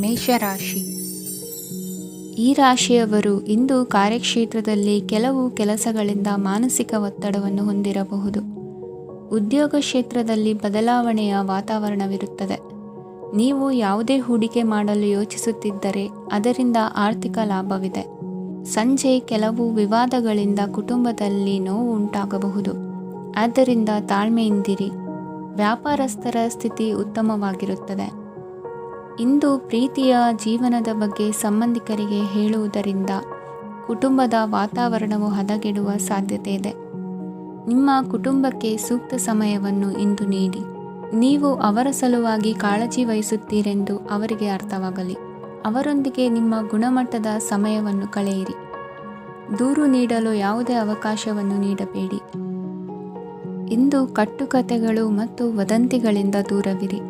ಮೇಷರಾಶಿ. ಈ ರಾಶಿಯವರು ಇಂದು ಕಾರ್ಯಕ್ಷೇತ್ರದಲ್ಲಿ ಕೆಲವು ಕೆಲಸಗಳಿಂದ ಮಾನಸಿಕ ಒತ್ತಡವನ್ನು ಹೊಂದಿರಬಹುದು. ಉದ್ಯೋಗ ಕ್ಷೇತ್ರದಲ್ಲಿ ಬದಲಾವಣೆಯ ವಾತಾವರಣವಿರುತ್ತದೆ. ನೀವು ಯಾವುದೇ ಹೂಡಿಕೆ ಮಾಡಲು ಯೋಚಿಸುತ್ತಿದ್ದರೆ ಅದರಿಂದ ಆರ್ಥಿಕ ಲಾಭವಿದೆ. ಸಂಜೆ ಕೆಲವು ವಿವಾದಗಳಿಂದ ಕುಟುಂಬದಲ್ಲಿ ನೋವು ಉಂಟಾಗಬಹುದು. ಆದ್ದರಿಂದ ತಾಳ್ಮೆಯಿಂದಿರಿ. ವ್ಯಾಪಾರಸ್ಥರ ಸ್ಥಿತಿ ಉತ್ತಮವಾಗಿರುತ್ತದೆ. ಇಂದು ಪ್ರೀತಿಯ ಜೀವನದ ಬಗ್ಗೆ ಸಂಬಂಧಿಕರಿಗೆ ಹೇಳುವುದರಿಂದ ಕುಟುಂಬದ ವಾತಾವರಣವು ಹದಗೆಡುವ ಸಾಧ್ಯತೆ ಇದೆ. ನಿಮ್ಮ ಕುಟುಂಬಕ್ಕೆ ಸೂಕ್ತ ಸಮಯವನ್ನು ಇಂದು ನೀಡಿ. ನೀವು ಅವರ ಸಲುವಾಗಿ ಕಾಳಜಿ ವಹಿಸುತ್ತೀರೆಂದು ಅವರಿಗೆ ಅರ್ಥವಾಗಲಿ. ಅವರೊಂದಿಗೆ ನಿಮ್ಮ ಗುಣಮಟ್ಟದ ಸಮಯವನ್ನು ಕಳೆಯಿರಿ. ದೂರು ನೀಡಲು ಯಾವುದೇ ಅವಕಾಶವನ್ನು ನೀಡಬೇಡಿ. ಇಂದು ಕಟ್ಟುಕತೆಗಳು ಮತ್ತು ವದಂತಿಗಳಿಂದ ದೂರವಿರಿ.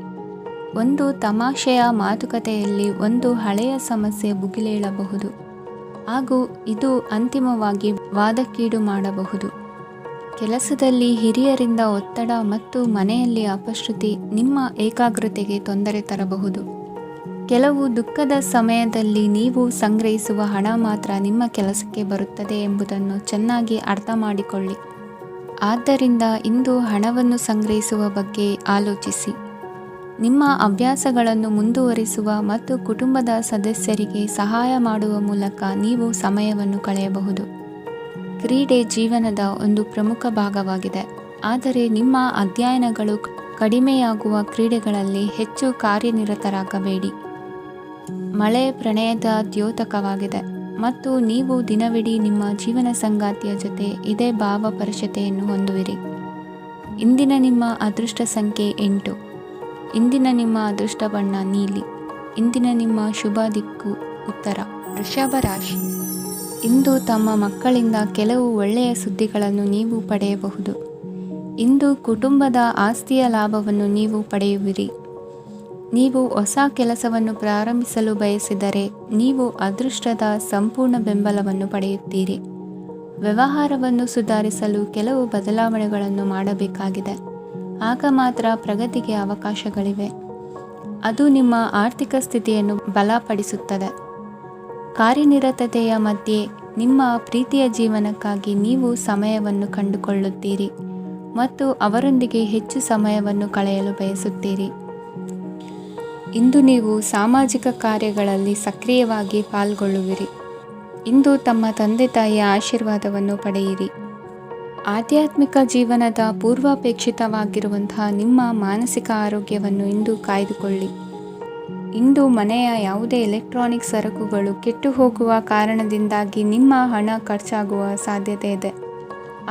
ಒಂದು ತಮಾಷೆಯ ಮಾತುಕತೆಯಲ್ಲಿ ಒಂದು ಹಳೆಯ ಸಮಸ್ಯೆ ಭುಗಿಲೇಳಬಹುದು ಹಾಗೂ ಇದು ಅಂತಿಮವಾಗಿ ವಾದಕ್ಕೀಡು ಮಾಡಬಹುದು. ಕೆಲಸದಲ್ಲಿ ಹಿರಿಯರಿಂದ ಒತ್ತಡ ಮತ್ತು ಮನೆಯಲ್ಲಿ ಅಪಶ್ರುತಿ ನಿಮ್ಮ ಏಕಾಗ್ರತೆಗೆ ತೊಂದರೆ ತರಬಹುದು. ಕೆಲವು ದುಃಖದ ಸಮಯದಲ್ಲಿ ನೀವು ಸಂಗ್ರಹಿಸುವ ಹಣ ಮಾತ್ರ ನಿಮ್ಮ ಕೆಲಸಕ್ಕೆ ಬರುತ್ತದೆ ಎಂಬುದನ್ನು ಚೆನ್ನಾಗಿ ಅರ್ಥ ಮಾಡಿಕೊಳ್ಳಿ. ಆದ್ದರಿಂದ ಇಂದು ಹಣವನ್ನು ಸಂಗ್ರಹಿಸುವ ಬಗ್ಗೆ ಆಲೋಚಿಸಿ. ನಿಮ್ಮ ಅಭ್ಯಾಸಗಳನ್ನು ಮುಂದುವರಿಸುವ ಮತ್ತು ಕುಟುಂಬದ ಸದಸ್ಯರಿಗೆ ಸಹಾಯ ಮಾಡುವ ಮೂಲಕ ನೀವು ಸಮಯವನ್ನು ಕಳೆಯಬಹುದು. ಕ್ರೀಡೆ ಜೀವನದ ಒಂದು ಪ್ರಮುಖ ಭಾಗವಾಗಿದೆ, ಆದರೆ ನಿಮ್ಮ ಅಧ್ಯಯನಗಳು ಕಡಿಮೆಯಾಗುವ ಕ್ರೀಡೆಗಳಲ್ಲಿ ಹೆಚ್ಚು ಕಾರ್ಯನಿರತರಾಗಬೇಡಿ. ಮಳೆ ಪ್ರಣಯದ ದ್ಯೋತಕವಾಗಿದೆ ಮತ್ತು ನೀವು ದಿನವಿಡೀ ನಿಮ್ಮ ಜೀವನ ಸಂಗಾತಿಯ ಜೊತೆ ಇದೇ ಭಾವಪರಶತೆಯನ್ನು ಹೊಂದುವಿರಿ. ಇಂದಿನ ನಿಮ್ಮ ಅದೃಷ್ಟ ಸಂಖ್ಯೆ 8. ಇಂದಿನ ನಿಮ್ಮ ಅದೃಷ್ಟ ಬಣ್ಣ ನೀಲಿ. ಇಂದಿನ ನಿಮ್ಮ ಶುಭ ದಿಕ್ಕು ಉತ್ತರ. ವೃಷಭ ರಾಶಿ. ಇಂದು ತಮ್ಮ ಮಕ್ಕಳಿಂದ ಕೆಲವು ಒಳ್ಳೆಯ ಸುದ್ದಿಗಳನ್ನು ನೀವು ಪಡೆಯಬಹುದು. ಇಂದು ಕುಟುಂಬದ ಆಸ್ತಿಯ ಲಾಭವನ್ನು ನೀವು ಪಡೆಯುವಿರಿ. ನೀವು ಹೊಸ ಕೆಲಸವನ್ನು ಪ್ರಾರಂಭಿಸಲು ಬಯಸಿದರೆ ನೀವು ಅದೃಷ್ಟದ ಸಂಪೂರ್ಣ ಬೆಂಬಲವನ್ನು ಪಡೆಯುತ್ತೀರಿ. ವ್ಯವಹಾರವನ್ನು ಸುಧಾರಿಸಲು ಕೆಲವು ಬದಲಾವಣೆಗಳನ್ನು ಮಾಡಬೇಕಾಗಿದೆ. ಆಗ ಮಾತ್ರ ಪ್ರಗತಿಗೆ ಅವಕಾಶಗಳಿವೆ. ಅದು ನಿಮ್ಮ ಆರ್ಥಿಕ ಸ್ಥಿತಿಯನ್ನು ಬಲಪಡಿಸುತ್ತದೆ. ಕಾರ್ಯನಿರತತೆಯ ಮಧ್ಯೆ ನಿಮ್ಮ ಪ್ರೀತಿಯ ಜೀವನಕ್ಕಾಗಿ ನೀವು ಸಮಯವನ್ನು ಕಂಡುಕೊಳ್ಳುತ್ತೀರಿ ಮತ್ತು ಅವರೊಂದಿಗೆ ಹೆಚ್ಚು ಸಮಯವನ್ನು ಕಳೆಯಲು ಬಯಸುತ್ತೀರಿ. ಇಂದು ನೀವು ಸಾಮಾಜಿಕ ಕಾರ್ಯಗಳಲ್ಲಿ ಸಕ್ರಿಯವಾಗಿ ಪಾಲ್ಗೊಳ್ಳುವಿರಿ. ಇಂದು ತಮ್ಮ ತಂದೆ ತಾಯಿಯ ಆಶೀರ್ವಾದವನ್ನು ಪಡೆಯಿರಿ. ಆಧ್ಯಾತ್ಮಿಕ ಜೀವನದ ಪೂರ್ವಾಪೇಕ್ಷಿತವಾಗಿರುವಂತಹ ನಿಮ್ಮ ಮಾನಸಿಕ ಆರೋಗ್ಯವನ್ನು ಇಂದು ಕಾಯ್ದುಕೊಳ್ಳಿ. ಇಂದು ಮನೆಯ ಯಾವುದೇ ಎಲೆಕ್ಟ್ರಾನಿಕ್ ಸರಕುಗಳು ಕೆಟ್ಟು ಹೋಗುವ ಕಾರಣದಿಂದಾಗಿ ನಿಮ್ಮ ಹಣ ಖರ್ಚಾಗುವ ಸಾಧ್ಯತೆ ಇದೆ.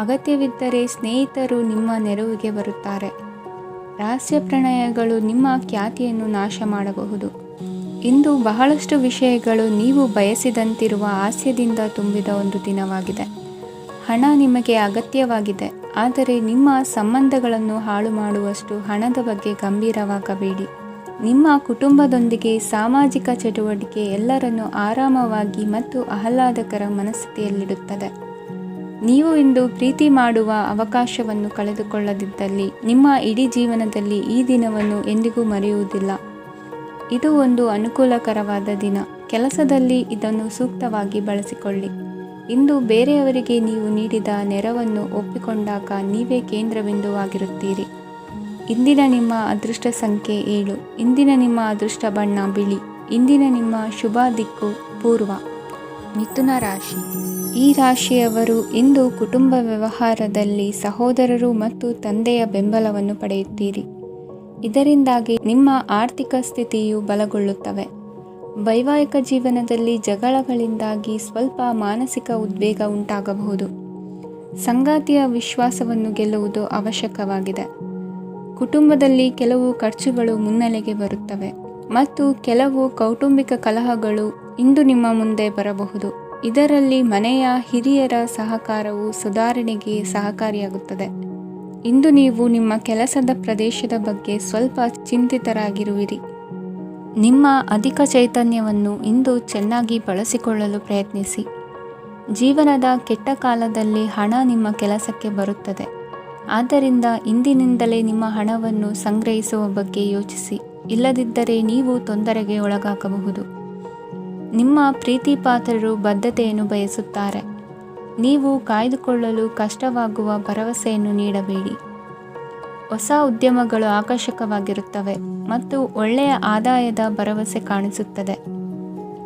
ಅಗತ್ಯವಿದ್ದರೆ ಸ್ನೇಹಿತರು ನಿಮ್ಮ ನೆರವಿಗೆ ಬರುತ್ತಾರೆ. ರಹಸ್ಯ ಪ್ರಣಯಗಳು ನಿಮ್ಮ ಖ್ಯಾತಿಯನ್ನು ನಾಶ ಮಾಡಬಹುದು. ಇಂದು ಬಹಳಷ್ಟು ವಿಷಯಗಳು ನೀವು ಬಯಸಿದಂತಿರುವ ಹಾಸ್ಯದಿಂದ ತುಂಬಿದ ಒಂದು ದಿನವಾಗಿದೆ. ಹಣ ನಿಮಗೆ ಅಗತ್ಯವಾಗಿದೆ, ಆದರೆ ನಿಮ್ಮ ಸಂಬಂಧಗಳನ್ನು ಹಾಳು ಮಾಡುವಷ್ಟು ಹಣದ ಬಗ್ಗೆ ಗಂಭೀರವಾಗಬೇಡಿ. ನಿಮ್ಮ ಕುಟುಂಬದೊಂದಿಗೆ ಸಾಮಾಜಿಕ ಚಟುವಟಿಕೆ ಎಲ್ಲರನ್ನೂ ಆರಾಮವಾಗಿ ಮತ್ತು ಆಹ್ಲಾದಕರ ಮನಸ್ಥಿತಿಯಲ್ಲಿಡುತ್ತದೆ. ನೀವು ಇಂದು ಪ್ರೀತಿ ಮಾಡುವ ಅವಕಾಶವನ್ನು ಕಳೆದುಕೊಳ್ಳದಿದ್ದಲ್ಲಿ ನಿಮ್ಮ ಇಡೀ ಜೀವನದಲ್ಲಿ ಈ ದಿನವನ್ನು ಎಂದಿಗೂ ಮರೆಯುವುದಿಲ್ಲ. ಇದು ಒಂದು ಅನುಕೂಲಕರವಾದ ದಿನ. ಕೆಲಸದಲ್ಲಿ ಇದನ್ನು ಸೂಕ್ತವಾಗಿ ಬಳಸಿಕೊಳ್ಳಿ. ಇಂದು ಬೇರೆಯವರಿಗೆ ನೀವು ನೀಡಿದ ನೆರವನ್ನು ಒಪ್ಪಿಕೊಂಡಾಗ ನೀವೇ ಕೇಂದ್ರಬಿಂದುವಾಗಿರುತ್ತೀರಿ. ಇಂದಿನ ನಿಮ್ಮ ಅದೃಷ್ಟ ಸಂಖ್ಯೆ 7. ಇಂದಿನ ನಿಮ್ಮ ಅದೃಷ್ಟ ಬಣ್ಣ ಬಿಳಿ. ಇಂದಿನ ನಿಮ್ಮ ಶುಭ ದಿಕ್ಕು ಪೂರ್ವ. ಮಿಥುನ ರಾಶಿ. ಈ ರಾಶಿಯವರು ಇಂದು ಕುಟುಂಬ ವ್ಯವಹಾರದಲ್ಲಿ ಸಹೋದರರು ಮತ್ತು ತಂದೆಯ ಬೆಂಬಲವನ್ನು ಪಡೆಯುತ್ತೀರಿ. ಇದರಿಂದಾಗಿ ನಿಮ್ಮ ಆರ್ಥಿಕ ಸ್ಥಿತಿಯು ಬಲಗೊಳ್ಳುತ್ತವೆ. ವೈವಾಹಿಕ ಜೀವನದಲ್ಲಿ ಜಗಳಗಳಿಂದಾಗಿ ಸ್ವಲ್ಪ ಮಾನಸಿಕ ಉದ್ವೇಗ ಉಂಟಾಗಬಹುದು. ಸಂಗಾತಿಯ ವಿಶ್ವಾಸವನ್ನು ಗೆಲ್ಲುವುದು ಅವಶ್ಯಕವಾಗಿದೆ. ಕುಟುಂಬದಲ್ಲಿ ಕೆಲವು ಖರ್ಚುಗಳು ಮುನ್ನೆಲೆಗೆ ಬರುತ್ತವೆ ಮತ್ತು ಕೆಲವು ಕೌಟುಂಬಿಕ ಕಲಹಗಳು ಇಂದು ನಿಮ್ಮ ಮುಂದೆ ಬರಬಹುದು. ಇದರಲ್ಲಿ ಮನೆಯ ಹಿರಿಯರ ಸಹಕಾರವು ಸುಧಾರಣೆಗೆ ಸಹಕಾರಿಯಾಗುತ್ತದೆ. ಇಂದು ನೀವು ನಿಮ್ಮ ಕೆಲಸದ ಪ್ರದೇಶದ ಬಗ್ಗೆ ಸ್ವಲ್ಪ ಚಿಂತಿತರಾಗಿರುವಿರಿ. ನಿಮ್ಮ ಅಧಿಕ ಚೈತನ್ಯವನ್ನು ಇಂದು ಚೆನ್ನಾಗಿ ಬಳಸಿಕೊಳ್ಳಲು ಪ್ರಯತ್ನಿಸಿ. ಜೀವನದ ಕೆಟ್ಟ ಕಾಲದಲ್ಲಿ ಹಣ ನಿಮ್ಮ ಕೆಲಸಕ್ಕೆ ಬರುತ್ತದೆ. ಆದ್ದರಿಂದ ಇಂದಿನಿಂದಲೇ ನಿಮ್ಮ ಹಣವನ್ನು ಸಂಗ್ರಹಿಸುವ ಬಗ್ಗೆ ಯೋಚಿಸಿ. ಇಲ್ಲದಿದ್ದರೆ ನೀವು ತೊಂದರೆಗೆ ಒಳಗಾಗಬಹುದು. ನಿಮ್ಮ ಪ್ರೀತಿ ಪಾತ್ರರು ಬದ್ಧತೆಯನ್ನು ಬಯಸುತ್ತಾರೆ. ನೀವು ಕಾಯ್ದುಕೊಳ್ಳಲು ಕಷ್ಟವಾಗುವ ಭರವಸೆಯನ್ನು ನೀಡಬೇಡಿ. ಹೊಸ ಉದ್ಯಮಗಳು ಆಕರ್ಷಕವಾಗಿರುತ್ತವೆ ಮತ್ತು ಒಳ್ಳೆಯ ಆದಾಯದ ಭರವಸೆ ಕಾಣಿಸುತ್ತದೆ.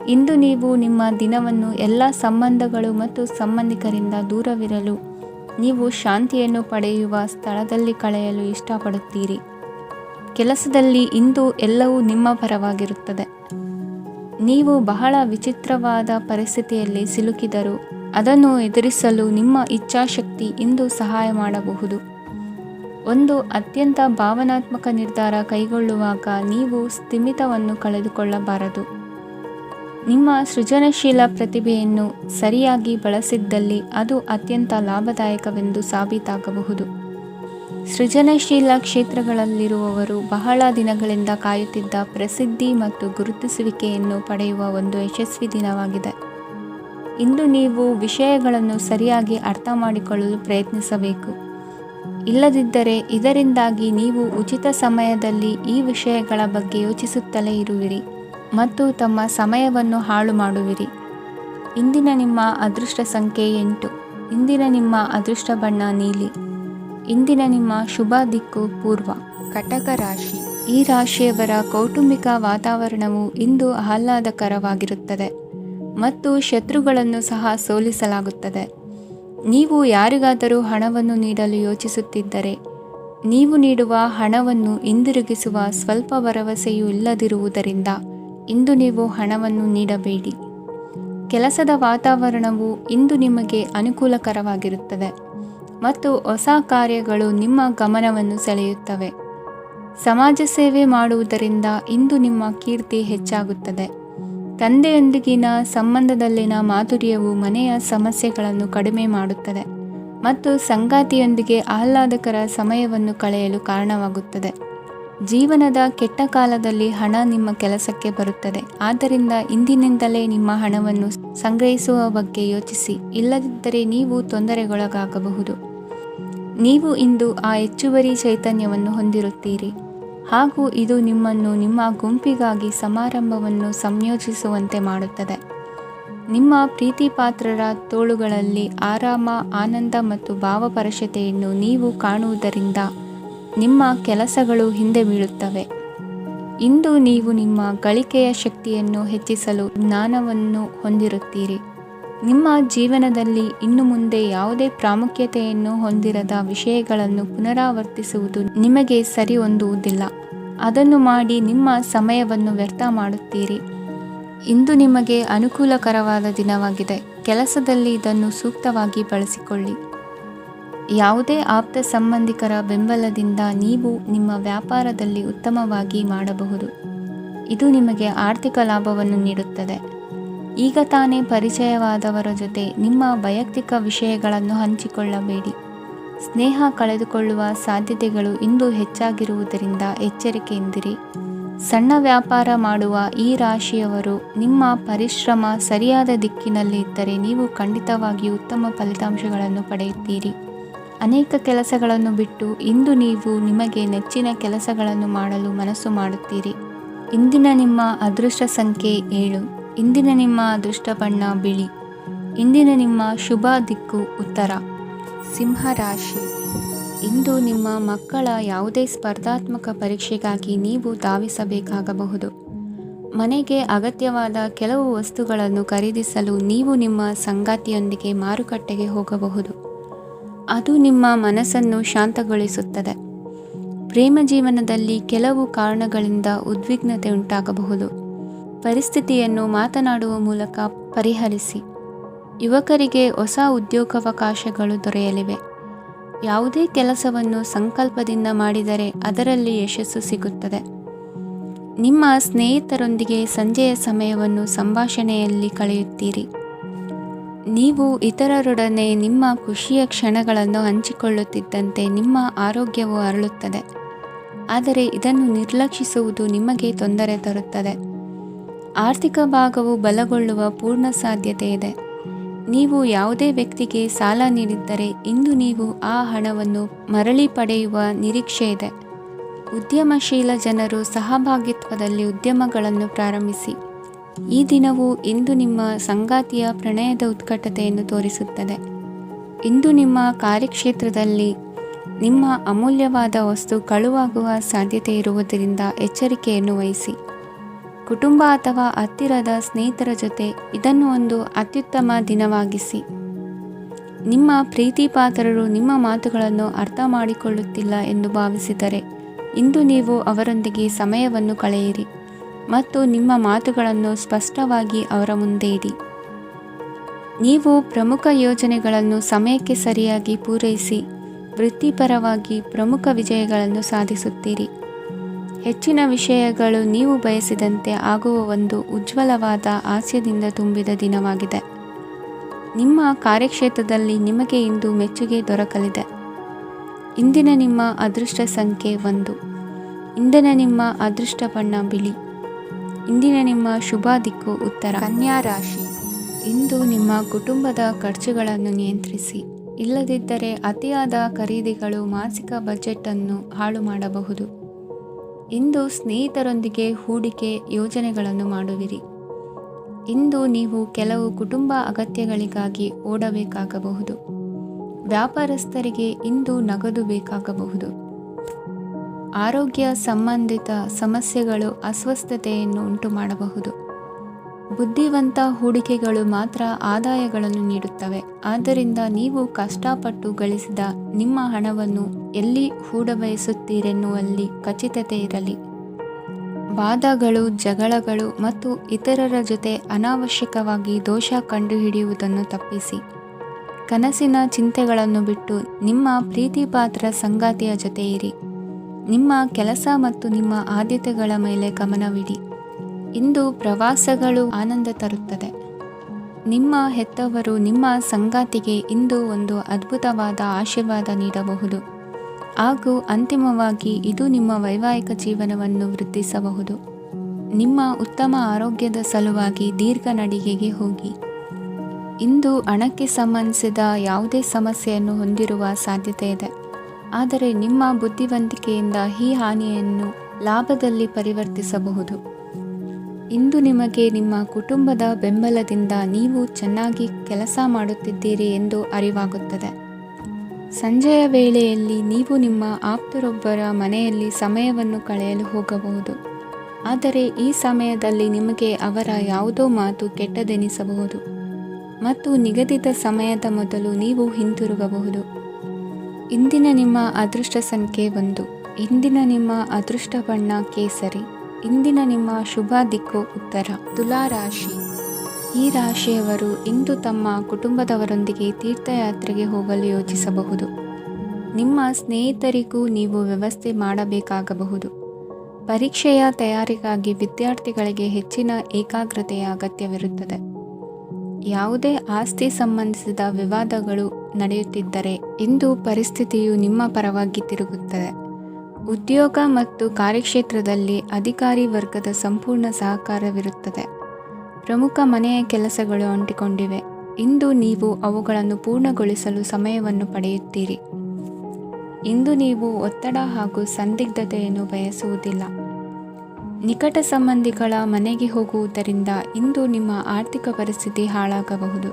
ಇಂದು ನೀವು ನಿಮ್ಮ ದಿನವನ್ನು ಎಲ್ಲ ಸಂಬಂಧಗಳು ಮತ್ತು ಸಂಬಂಧಿಕರಿಂದ ದೂರವಿರಲು ನೀವು ಶಾಂತಿಯನ್ನು ಪಡೆಯುವ ಸ್ಥಳದಲ್ಲಿ ಕಳೆಯಲು ಇಷ್ಟಪಡುತ್ತೀರಿ. ಕೆಲಸದಲ್ಲಿ ಇಂದು ಎಲ್ಲವೂ ನಿಮ್ಮ ಪರವಾಗಿರುತ್ತದೆ. ನೀವು ಬಹಳ ವಿಚಿತ್ರವಾದ ಪರಿಸ್ಥಿತಿಯಲ್ಲಿ ಸಿಲುಕಿದರೂ ಅದನ್ನು ಎದುರಿಸಲು ನಿಮ್ಮ ಇಚ್ಛಾಶಕ್ತಿ ಇಂದು ಸಹಾಯ ಮಾಡಬಹುದು. ಒಂದು ಅತ್ಯಂತ ಭಾವನಾತ್ಮಕ ನಿರ್ಧಾರ ಕೈಗೊಳ್ಳುವಾಗ ನೀವು ಸ್ಥಿಮಿತವನ್ನು ಕಳೆದುಕೊಳ್ಳಬಾರದು. ನಿಮ್ಮ ಸೃಜನಶೀಲ ಪ್ರತಿಭೆಯನ್ನು ಸರಿಯಾಗಿ ಬಳಸಿದ್ದಲ್ಲಿ ಅದು ಅತ್ಯಂತ ಲಾಭದಾಯಕವೆಂದು ಸಾಬೀತಾಗಬಹುದು. ಸೃಜನಶೀಲ ಕ್ಷೇತ್ರಗಳಲ್ಲಿರುವವರು ಬಹಳ ದಿನಗಳಿಂದ ಕಾಯುತ್ತಿದ್ದ ಪ್ರಸಿದ್ಧಿ ಮತ್ತು ಗುರುತಿಸುವಿಕೆಯನ್ನು ಪಡೆಯುವ ಒಂದು ಯಶಸ್ವಿ ದಿನವಾಗಿದೆ. ಇಂದು ನೀವು ವಿಷಯಗಳನ್ನು ಸರಿಯಾಗಿ ಅರ್ಥ ಮಾಡಿಕೊಳ್ಳಲು ಪ್ರಯತ್ನಿಸಬೇಕು. ಇಲ್ಲದಿದ್ದರೆ ಇದರಿಂದಾಗಿ ನೀವು ಉಚಿತ ಸಮಯದಲ್ಲಿ ಈ ವಿಷಯಗಳ ಬಗ್ಗೆ ಯೋಚಿಸುತ್ತಲೇ ಇರುವಿರಿ ಮತ್ತು ತಮ್ಮ ಸಮಯವನ್ನು ಹಾಳು ಮಾಡುವಿರಿ. ಇಂದಿನ ನಿಮ್ಮ ಅದೃಷ್ಟ ಸಂಖ್ಯೆ 8. ಇಂದಿನ ನಿಮ್ಮ ಅದೃಷ್ಟ ಬಣ್ಣ ನೀಲಿ. ಇಂದಿನ ನಿಮ್ಮ ಶುಭ ದಿಕ್ಕು ಪೂರ್ವ. ಕಟಕ ರಾಶಿ. ಈ ರಾಶಿಯವರ ಕೌಟುಂಬಿಕ ವಾತಾವರಣವು ಇಂದು ಆಹ್ಲಾದಕರವಾಗಿರುತ್ತದೆ ಮತ್ತು ಶತ್ರುಗಳನ್ನು ಸಹ ಸೋಲಿಸಲಾಗುತ್ತದೆ. ನೀವು ಯಾರಿಗಾದರೂ ಹಣವನ್ನು ನೀಡಲು ಯೋಚಿಸುತ್ತಿದ್ದರೆ ನೀವು ನೀಡುವ ಹಣವನ್ನು ಹಿಂದಿರುಗಿಸುವ ಸ್ವಲ್ಪ ಭರವಸೆಯೂ ಇಲ್ಲದಿರುವುದರಿಂದ ಇಂದು ನೀವು ಹಣವನ್ನು ನೀಡಬೇಡಿ. ಕೆಲಸದ ವಾತಾವರಣವು ಇಂದು ನಿಮಗೆ ಅನುಕೂಲಕರವಾಗಿರುತ್ತದೆ ಮತ್ತು ಹೊಸ ಕಾರ್ಯಗಳು ನಿಮ್ಮ ಗಮನವನ್ನು ಸೆಳೆಯುತ್ತವೆ. ಸಮಾಜ ಸೇವೆ ಮಾಡುವುದರಿಂದ ಇಂದು ನಿಮ್ಮ ಕೀರ್ತಿ ಹೆಚ್ಚಾಗುತ್ತದೆ. ತಂದೆಯೊಂದಿಗಿನ ಸಂಬಂಧದಲ್ಲಿನ ಮಾಧುರ್ಯವು ಮನೆಯ ಸಮಸ್ಯೆಗಳನ್ನು ಕಡಿಮೆ ಮಾಡುತ್ತದೆ ಮತ್ತು ಸಂಗಾತಿಯೊಂದಿಗೆ ಆಹ್ಲಾದಕರ ಸಮಯವನ್ನು ಕಳೆಯಲು ಕಾರಣವಾಗುತ್ತದೆ. ಜೀವನದ ಕೆಟ್ಟ ಕಾಲದಲ್ಲಿ ಹಣ ನಿಮ್ಮ ಕೆಲಸಕ್ಕೆ ಬರುತ್ತದೆ. ಆದ್ದರಿಂದ ಇಂದಿನಿಂದಲೇ ನಿಮ್ಮ ಹಣವನ್ನು ಸಂಗ್ರಹಿಸುವ ಬಗ್ಗೆ ಯೋಚಿಸಿ. ಇಲ್ಲದಿದ್ದರೆ ನೀವು ತೊಂದರೆಗೊಳಗಾಗಬಹುದು. ನೀವು ಇಂದು ಆ ಹೆಚ್ಚುವರಿ ಚೈತನ್ಯವನ್ನು ಹೊಂದಿರುತ್ತೀರಿ ಹಾಗೂ ಇದು ನಿಮ್ಮನ್ನು ನಿಮ್ಮ ಗುಂಪಿಗಾಗಿ ಸಮಾರಂಭವನ್ನು ಸಂಯೋಜಿಸುವಂತೆ ಮಾಡುತ್ತದೆ. ನಿಮ್ಮ ಪ್ರೀತಿ ಪಾತ್ರರ ತೋಳುಗಳಲ್ಲಿ ಆರಾಮ, ಆನಂದ ಮತ್ತು ಭಾವಪರಶತೆಯನ್ನು ನೀವು ಕಾಣುವುದರಿಂದ ನಿಮ್ಮ ಕೆಲಸಗಳು ಹಿಂದೆ ಬೀಳುತ್ತವೆ. ಇಂದು ನೀವು ನಿಮ್ಮ ಗಳಿಕೆಯ ಶಕ್ತಿಯನ್ನು ಹೆಚ್ಚಿಸಲು ಜ್ಞಾನವನ್ನು ಹೊಂದಿರುತ್ತೀರಿ. ನಿಮ್ಮ ಜೀವನದಲ್ಲಿ ಇನ್ನು ಮುಂದೆ ಯಾವುದೇ ಪ್ರಾಮುಖ್ಯತೆಯನ್ನು ಹೊಂದಿರದ ವಿಷಯಗಳನ್ನು ಪುನರಾವರ್ತಿಸುವುದು ನಿಮಗೆ ಸರಿ ಹೊಂದುವುದಿಲ್ಲ. ಅದನ್ನು ಮಾಡಿ ನಿಮ್ಮ ಸಮಯವನ್ನು ವ್ಯರ್ಥ ಮಾಡುತ್ತೀರಿ. ಇಂದು ನಿಮಗೆ ಅನುಕೂಲಕರವಾದ ದಿನವಾಗಿದೆ. ಕೆಲಸದಲ್ಲಿ ಇದನ್ನು ಸೂಕ್ತವಾಗಿ ಬಳಸಿಕೊಳ್ಳಿ. ಯಾವುದೇ ಆಪ್ತ ಸಂಬಂಧಿಕರ ಬೆಂಬಲದಿಂದ ನೀವು ನಿಮ್ಮ ವ್ಯಾಪಾರದಲ್ಲಿ ಉತ್ತಮವಾಗಿ ಮಾಡಬಹುದು. ಇದು ನಿಮಗೆ ಆರ್ಥಿಕ ಲಾಭವನ್ನು ನೀಡುತ್ತದೆ. ಈಗ ತಾನೇ ಪರಿಚಯವಾದವರ ಜೊತೆ ನಿಮ್ಮ ವೈಯಕ್ತಿಕ ವಿಷಯಗಳನ್ನು ಹಂಚಿಕೊಳ್ಳಬೇಡಿ. ಸ್ನೇಹ ಕಳೆದುಕೊಳ್ಳುವ ಸಾಧ್ಯತೆಗಳು ಇಂದು ಹೆಚ್ಚಾಗಿರುವುದರಿಂದ ಎಚ್ಚರಿಕೆಯಿಂದಿರಿ. ಸಣ್ಣ ವ್ಯಾಪಾರ ಮಾಡುವ ಈ ರಾಶಿಯವರು ನಿಮ್ಮ ಪರಿಶ್ರಮ ಸರಿಯಾದ ದಿಕ್ಕಿನಲ್ಲಿ ಇದ್ದರೆ ನೀವು ಖಂಡಿತವಾಗಿಯೂ ಉತ್ತಮ ಫಲಿತಾಂಶಗಳನ್ನು ಪಡೆಯುತ್ತೀರಿ. ಅನೇಕ ಕೆಲಸಗಳನ್ನು ಬಿಟ್ಟು ಇಂದು ನೀವು ನಿಮಗೆ ನೆಚ್ಚಿನ ಕೆಲಸಗಳನ್ನು ಮಾಡಲು ಮನಸ್ಸು ಮಾಡುತ್ತೀರಿ. ಇಂದಿನ ನಿಮ್ಮ ಅದೃಷ್ಟ ಸಂಖ್ಯೆ 7. ಇಂದಿನ ನಿಮ್ಮ ಅದೃಷ್ಟ ಬಣ್ಣ ಬಿಳಿ. ಇಂದಿನ ನಿಮ್ಮ ಶುಭ ದಿಕ್ಕು ಉತ್ತರ. ಸಿಂಹ ರಾಶಿ. ಇಂದು ನಿಮ್ಮ ಮಕ್ಕಳ ಯಾವುದೇ ಸ್ಪರ್ಧಾತ್ಮಕ ಪರೀಕ್ಷೆಗಾಗಿ ನೀವು ಧಾವಿಸಬೇಕಾಗಬಹುದು. ಮನೆಗೆ ಅಗತ್ಯವಾದ ಕೆಲವು ವಸ್ತುಗಳನ್ನು ಖರೀದಿಸಲು ನೀವು ನಿಮ್ಮ ಸಂಗಾತಿಯೊಂದಿಗೆ ಮಾರುಕಟ್ಟೆಗೆ ಹೋಗಬಹುದು. ಅದು ನಿಮ್ಮ ಮನಸ್ಸನ್ನು ಶಾಂತಗೊಳಿಸುತ್ತದೆ. ಪ್ರೇಮ ಜೀವನದಲ್ಲಿ ಕೆಲವು ಕಾರಣಗಳಿಂದ ಉದ್ವಿಗ್ನತೆ ಉಂಟಾಗಬಹುದು. ಪರಿಸ್ಥಿತಿಯನ್ನು ಮಾತನಾಡುವ ಮೂಲಕ ಪರಿಹರಿಸಿ. ಯುವಕರಿಗೆ ಹೊಸ ಉದ್ಯೋಗಾವಕಾಶಗಳು ದೊರೆಯಲಿವೆ. ಯಾವುದೇ ಕೆಲಸವನ್ನು ಸಂಕಲ್ಪದಿಂದ ಮಾಡಿದರೆ ಅದರಲ್ಲಿ ಯಶಸ್ಸು ಸಿಗುತ್ತದೆ. ನಿಮ್ಮ ಸ್ನೇಹಿತರೊಂದಿಗೆ ಸಂಜೆಯ ಸಮಯವನ್ನು ಸಂಭಾಷಣೆಯಲ್ಲಿ ಕಳೆಯುತ್ತೀರಿ. ನೀವು ಇತರರೊಡನೆ ನಿಮ್ಮ ಖುಷಿಯ ಕ್ಷಣಗಳನ್ನು ಹಂಚಿಕೊಳ್ಳುತ್ತಿದ್ದಂತೆ ನಿಮ್ಮ ಆರೋಗ್ಯವು ಅರಳುತ್ತದೆ. ಆದರೆ ಇದನ್ನು ನಿರ್ಲಕ್ಷಿಸುವುದು ನಿಮಗೆ ತೊಂದರೆ ತರುತ್ತದೆ. ಆರ್ಥಿಕ ಭಾಗವು ಬಲಗೊಳ್ಳುವ ಪೂರ್ಣ ಸಾಧ್ಯತೆ ಇದೆ. ನೀವು ಯಾವುದೇ ವ್ಯಕ್ತಿಗೆ ಸಾಲ ನೀಡಿದ್ದರೆ ಇಂದು ನೀವು ಆ ಹಣವನ್ನು ಮರಳಿ ಪಡೆಯುವ ನಿರೀಕ್ಷೆ ಇದೆ. ಉದ್ಯಮಶೀಲ ಜನರು ಸಹಭಾಗಿತ್ವದಲ್ಲಿ ಉದ್ಯಮಗಳನ್ನು ಪ್ರಾರಂಭಿಸಿ. ಈ ದಿನವು ಇಂದು ನಿಮ್ಮ ಸಂಗಾತಿಯ ಪ್ರಣಯದ ಉತ್ಕಟತೆಯನ್ನು ತೋರಿಸುತ್ತದೆ. ಇಂದು ನಿಮ್ಮ ಕಾರ್ಯಕ್ಷೇತ್ರದಲ್ಲಿ ನಿಮ್ಮ ಅಮೂಲ್ಯವಾದ ವಸ್ತು ಕಳುವಾಗುವ ಸಾಧ್ಯತೆ ಇರುವುದರಿಂದ ಎಚ್ಚರಿಕೆಯನ್ನು ವಹಿಸಿ. ಕುಟುಂಬ ಅಥವಾ ಹತ್ತಿರದ ಸ್ನೇಹಿತರ ಜೊತೆ ಇದನ್ನು ಒಂದು ಅತ್ಯುತ್ತಮ ದಿನವಾಗಿಸಿ. ನಿಮ್ಮ ಪ್ರೀತಿಪಾತ್ರರು ನಿಮ್ಮ ಮಾತುಗಳನ್ನು ಅರ್ಥ ಮಾಡಿಕೊಳ್ಳುತ್ತಿಲ್ಲ ಎಂದು ಭಾವಿಸಿದರೆ ಇಂದು ನೀವು ಅವರೊಂದಿಗೆ ಸಮಯವನ್ನು ಕಳೆಯಿರಿ ಮತ್ತು ನಿಮ್ಮ ಮಾತುಗಳನ್ನು ಸ್ಪಷ್ಟವಾಗಿ ಅವರ ಮುಂದೆ ಇಡಿ. ನೀವು ಪ್ರಮುಖ ಯೋಜನೆಗಳನ್ನು ಸಮಯಕ್ಕೆ ಸರಿಯಾಗಿ ಪೂರೈಸಿ ವೃತ್ತಿಪರವಾಗಿ ಪ್ರಮುಖ ವಿಜಯಗಳನ್ನು ಸಾಧಿಸುತ್ತೀರಿ. ಹೆಚ್ಚಿನ ವಿಷಯಗಳು ನೀವು ಬಯಸಿದಂತೆ ಆಗುವ ಒಂದು ಉಜ್ವಲವಾದ ಹಾಸ್ಯದಿಂದ ತುಂಬಿದ ದಿನವಾಗಿದೆ. ನಿಮ್ಮ ಕಾರ್ಯಕ್ಷೇತ್ರದಲ್ಲಿ ನಿಮಗೆ ಇಂದು ಮೆಚ್ಚುಗೆ ದೊರಕಲಿದೆ. ಇಂದಿನ ನಿಮ್ಮ ಅದೃಷ್ಟ ಸಂಖ್ಯೆ 1. ಇಂದಿನ ನಿಮ್ಮ ಅದೃಷ್ಟ ಬಣ್ಣ ಬಿಳಿ. ಇಂದಿನ ನಿಮ್ಮ ಶುಭ ದಿಕ್ಕು ಉತ್ತರ. ಕನ್ಯಾ ರಾಶಿ. ಇಂದು ನಿಮ್ಮ ಕುಟುಂಬದ ಖರ್ಚುಗಳನ್ನು ನಿಯಂತ್ರಿಸಿ. ಇಲ್ಲದಿದ್ದರೆ ಅತಿಯಾದ ಖರೀದಿಗಳು ಮಾಸಿಕ ಬಜೆಟನ್ನು ಹಾಳು ಮಾಡಬಹುದು. ಇಂದು ಸ್ನೇಹಿತರೊಂದಿಗೆ ಹೂಡಿಕೆ ಯೋಜನೆಗಳನ್ನು ಮಾಡುವಿರಿ. ಇಂದು ನೀವು ಕೆಲವು ಕುಟುಂಬ ಅಗತ್ಯಗಳಿಗಾಗಿ ಓಡಬೇಕಾಗಬಹುದು. ವ್ಯಾಪಾರಸ್ಥರಿಗೆ ಇಂದು ನಗದು ಬೇಕಾಗಬಹುದು. ಆರೋಗ್ಯ ಸಂಬಂಧಿತ ಸಮಸ್ಯೆಗಳು ಅಸ್ವಸ್ಥತೆಯನ್ನು ಉಂಟುಮಾಡಬಹುದು. ಬುದ್ಧಿವಂತ ಹೂಡಿಕೆಗಳು ಮಾತ್ರ ಆದಾಯಗಳನ್ನು ನೀಡುತ್ತವೆ. ಆದ್ದರಿಂದ ನೀವು ಕಷ್ಟಪಟ್ಟು ಗಳಿಸಿದ ನಿಮ್ಮ ಹಣವನ್ನು ಎಲ್ಲಿ ಹೂಡಬಯಸುತ್ತೀರೆನ್ನುವಲ್ಲಿ ಖಚಿತತೆ ಇರಲಿ. ವಾದಗಳು, ಜಗಳಗಳು ಮತ್ತು ಇತರರ ಜೊತೆ ಅನಾವಶ್ಯಕವಾಗಿ ದೋಷ ಕಂಡುಹಿಡಿಯುವುದನ್ನು ತಪ್ಪಿಸಿ. ಕನಸಿನ ಚಿಂತೆಗಳನ್ನು ಬಿಟ್ಟು ನಿಮ್ಮ ಪ್ರೀತಿಪಾತ್ರ ಸಂಗಾತಿಯ ಜೊತೆ ಇರಿ. ನಿಮ್ಮ ಕೆಲಸ ಮತ್ತು ನಿಮ್ಮ ಆದ್ಯತೆಗಳ ಮೇಲೆ ಗಮನವಿಡಿ. ಇಂದು ಪ್ರವಾಸಗಳು ಆನಂದ ತರುತ್ತದೆ. ನಿಮ್ಮ ಹೆತ್ತವರು ನಿಮ್ಮ ಸಂಗಾತಿಗೆ ಇಂದು ಒಂದು ಅದ್ಭುತವಾದ ಆಶೀರ್ವಾದ ನೀಡಬಹುದು ಹಾಗೂ ಅಂತಿಮವಾಗಿ ಇದು ನಿಮ್ಮ ವೈವಾಹಿಕ ಜೀವನವನ್ನು ವೃದ್ಧಿಸಬಹುದು. ನಿಮ್ಮ ಉತ್ತಮ ಆರೋಗ್ಯದ ಸಲುವಾಗಿ ದೀರ್ಘ ನಡಿಗೆಗೆ ಹೋಗಿ. ಇಂದು ಹಣಕ್ಕೆ ಸಂಬಂಧಿಸಿದ ಯಾವುದೇ ಸಮಸ್ಯೆಯನ್ನು ಹೊಂದಿರುವ ಸಾಧ್ಯತೆ ಇದೆ. ಆದರೆ ನಿಮ್ಮ ಬುದ್ಧಿವಂತಿಕೆಯಿಂದ ಈ ಹಾನಿಯನ್ನು ಲಾಭದಲ್ಲಿ ಪರಿವರ್ತಿಸಬಹುದು. ಇಂದು ನಿಮಗೆ ನಿಮ್ಮ ಕುಟುಂಬದ ಬೆಂಬಲದಿಂದ ನೀವು ಚೆನ್ನಾಗಿ ಕೆಲಸ ಮಾಡುತ್ತಿದ್ದೀರಿ ಎಂದು ಅರಿವಾಗುತ್ತದೆ. ಸಂಜೆಯ ವೇಳೆಯಲ್ಲಿ ನೀವು ನಿಮ್ಮ ಆಪ್ತರೊಬ್ಬರ ಮನೆಯಲ್ಲಿ ಸಮಯವನ್ನು ಕಳೆಯಲು ಹೋಗಬಹುದು. ಆದರೆ ಈ ಸಮಯದಲ್ಲಿ ನಿಮಗೆ ಅವರ ಯಾವುದೋ ಮಾತು ಕೆಟ್ಟದೆನಿಸಬಹುದು ಮತ್ತು ನಿಗದಿತ ಸಮಯದ ಮೊದಲು ನೀವು ಹಿಂತಿರುಗಬಹುದು. ಇಂದಿನ ನಿಮ್ಮ ಅದೃಷ್ಟ ಸಂಖ್ಯೆ 1. ಇಂದಿನ ನಿಮ್ಮ ಅದೃಷ್ಟ ಬಣ್ಣ ಕೇಸರಿ. ಇಂದಿನ ನಿಮ್ಮ ಶುಭ ದಿಕ್ಕು ಉತ್ತರ. ತುಲಾ ರಾಶಿ. ಈ ರಾಶಿಯವರು ಇಂದು ತಮ್ಮ ಕುಟುಂಬದವರೊಂದಿಗೆ ತೀರ್ಥಯಾತ್ರೆಗೆ ಹೋಗಲು ಯೋಚಿಸಬಹುದು. ನಿಮ್ಮ ಸ್ನೇಹಿತರಿಗೂ ನೀವು ವ್ಯವಸ್ಥೆ ಮಾಡಬೇಕಾಗಬಹುದು. ಪರೀಕ್ಷೆಯ ತಯಾರಿಗಾಗಿ ವಿದ್ಯಾರ್ಥಿಗಳಿಗೆ ಹೆಚ್ಚಿನ ಏಕಾಗ್ರತೆಯ ಅಗತ್ಯವಿರುತ್ತದೆ. ಯಾವುದೇ ಆಸ್ತಿ ಸಂಬಂಧಿಸಿದ ವಿವಾದಗಳು ನಡೆಯುತ್ತಿದ್ದರೆ ಇಂದು ಪರಿಸ್ಥಿತಿಯು ನಿಮ್ಮ ಪರವಾಗಿ ತಿರುಗುತ್ತದೆ. ಉದ್ಯೋಗ ಮತ್ತು ಕಾರ್ಯಕ್ಷೇತ್ರದಲ್ಲಿ ಅಧಿಕಾರಿ ವರ್ಗದ ಸಂಪೂರ್ಣ ಸಹಕಾರವಿರುತ್ತದೆ. ಪ್ರಮುಖ ಮನೆಯ ಕೆಲಸಗಳು ಅಂಟಿಕೊಂಡಿವೆ. ಇಂದು ನೀವು ಅವುಗಳನ್ನು ಪೂರ್ಣಗೊಳಿಸಲು ಸಮಯವನ್ನು ಪಡೆಯುತ್ತೀರಿ. ಇಂದು ನೀವು ಒತ್ತಡ ಹಾಗೂ ಸಂದಿಗ್ಧತೆಯನ್ನು ಬಯಸುವುದಿಲ್ಲ. ನಿಕಟ ಸಂಬಂಧಿಗಳ ಮನೆಗೆ ಹೋಗುವುದರಿಂದ ಇಂದು ನಿಮ್ಮ ಆರ್ಥಿಕ ಪರಿಸ್ಥಿತಿ ಹಾಳಾಗಬಹುದು.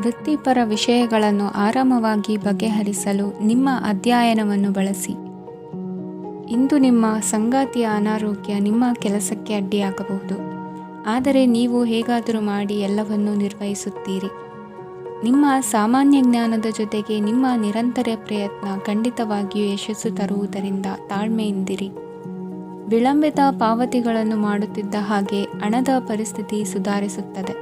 ವೃತ್ತಿಪರ ವಿಷಯಗಳನ್ನು ಆರಾಮವಾಗಿ ಬಗೆಹರಿಸಲು ನಿಮ್ಮ ಅಧ್ಯಯನವನ್ನು ಬಳಸಿ. ಇಂದು ನಿಮ್ಮ ಸಂಗಾತಿಯ ಅನಾರೋಗ್ಯ ನಿಮ್ಮ ಕೆಲಸಕ್ಕೆ ಅಡ್ಡಿಯಾಗಬಹುದು. ಆದರೆ ನೀವು ಹೇಗಾದರೂ ಮಾಡಿ ಎಲ್ಲವನ್ನೂ ನಿರ್ವಹಿಸುತ್ತೀರಿ. ನಿಮ್ಮ ಸಾಮಾನ್ಯ ಜ್ಞಾನದ ಜೊತೆಗೆ ನಿಮ್ಮ ನಿರಂತರ ಪ್ರಯತ್ನ ಖಂಡಿತವಾಗಿಯೂ ಯಶಸ್ಸು ತರುವುದರಿಂದ ತಾಳ್ಮೆಯಿಂದಿರಿ. ವಿಳಂಬಿತ ಪಾವತಿಗಳನ್ನು ಮಾಡುತ್ತಿದ್ದ ಹಾಗೆ ಹಣದ ಪರಿಸ್ಥಿತಿ ಸುಧಾರಿಸುತ್ತದೆ.